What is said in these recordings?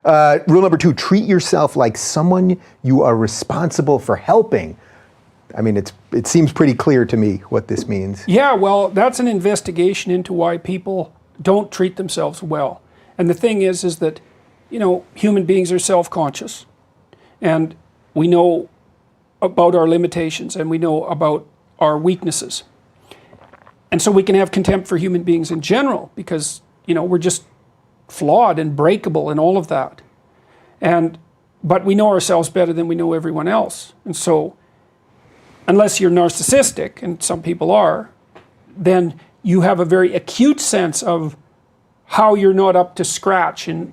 Rule number 2, treat yourself like someone you are responsible for helping. I mean, it seems pretty clear to me what this means. Yeah, well, that's an investigation into why people don't treat themselves well. And the thing is that, you know, human beings are self-conscious. And we know about our limitations and we know about our weaknesses. And so we can have contempt for human beings in general because, you know, we're just flawed and breakable and all of that. But we know ourselves better than we know everyone else. And so unless you're narcissistic, and some people are, then you have a very acute sense of how you're not up to scratch on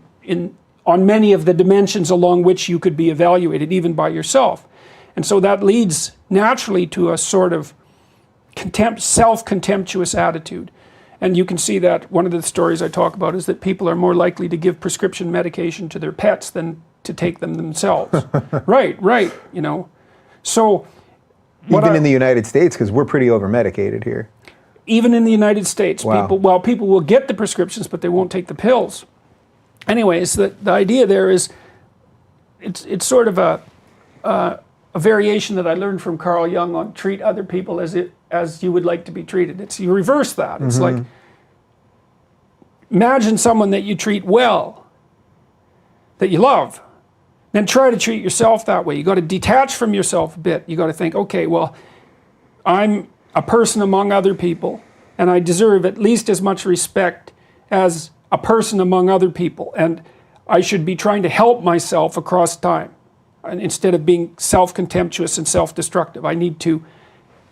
many of the dimensions along which you could be evaluated, even by yourself. And so that leads naturally to a sort of self-contemptuous attitude. And you can see that one of the stories I talk about is that people are more likely to give prescription medication to their pets than to take them themselves. Right, you know. So even in the United States, because we're pretty over-medicated here. Even in the United States, wow. people will get the prescriptions, but they won't take the pills. Anyways, the idea there is, it's sort of a variation that I learned from Carl Jung on treat other people as you would like to be treated. It's you reverse that. It's like, imagine someone that you treat well, that you love, then try to treat yourself that way. You got to detach from yourself a bit. You got to think, okay, well, I'm a person among other people, and I deserve at least as much respect as a person among other people, and I should be trying to help myself across time. And instead of being self-contemptuous and self-destructive, I need to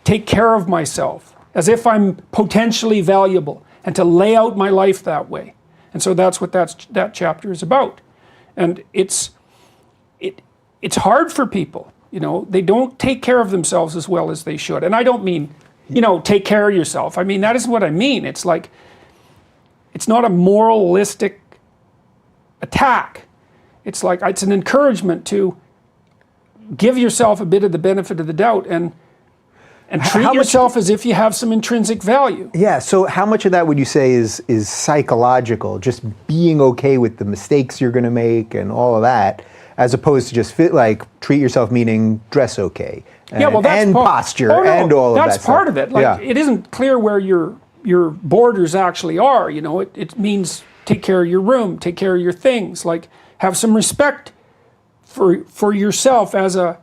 take care of myself as if I'm potentially valuable, and to lay out my life that way. And so that's what that chapter is about. And it's hard for people, you know. They don't take care of themselves as well as they should. And I don't mean, you know, take care of yourself. I mean, that isn't what I mean. It's like, it's not a moralistic attack. It's like, it's an encouragement to give yourself a bit of the benefit of the doubt and treat yourself as if you have some intrinsic value. Yeah, so how much of that would you say is psychological, just being okay with the mistakes you're going to make and all of that, as opposed to just treat yourself, meaning dress okay, and posture and all of that. That's part of it. Like, it isn't clear where your borders actually are. You know, it means take care of your room, take care of your things, like have some respect for yourself as a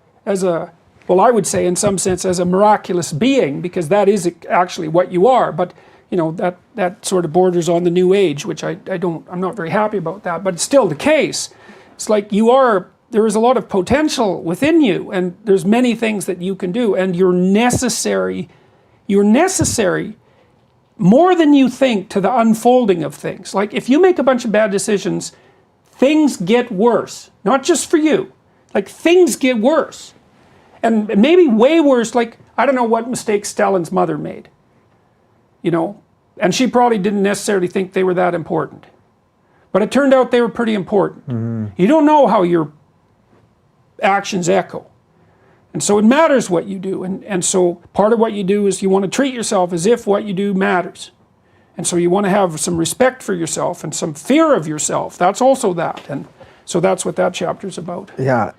well, I would say in some sense as a miraculous being, because that is actually what you are. But you know, that sort of borders on the New Age, which I'm not very happy about that, but it's still the case. It's like there is a lot of potential within you, and there's many things that you can do, and you're necessary more than you think to the unfolding of things. Like, if you make a bunch of bad decisions, things get worse, not just for you, like things get worse. And maybe way worse, like, I don't know what mistakes Stalin's mother made, you know, and she probably didn't necessarily think they were that important. But it turned out they were pretty important. You don't know how your actions echo. And so it matters what you do. And so part of what you do is you want to treat yourself as if what you do matters. And so you want to have some respect for yourself and some fear of yourself. That's also that. And so that's what that chapter's about. Yeah.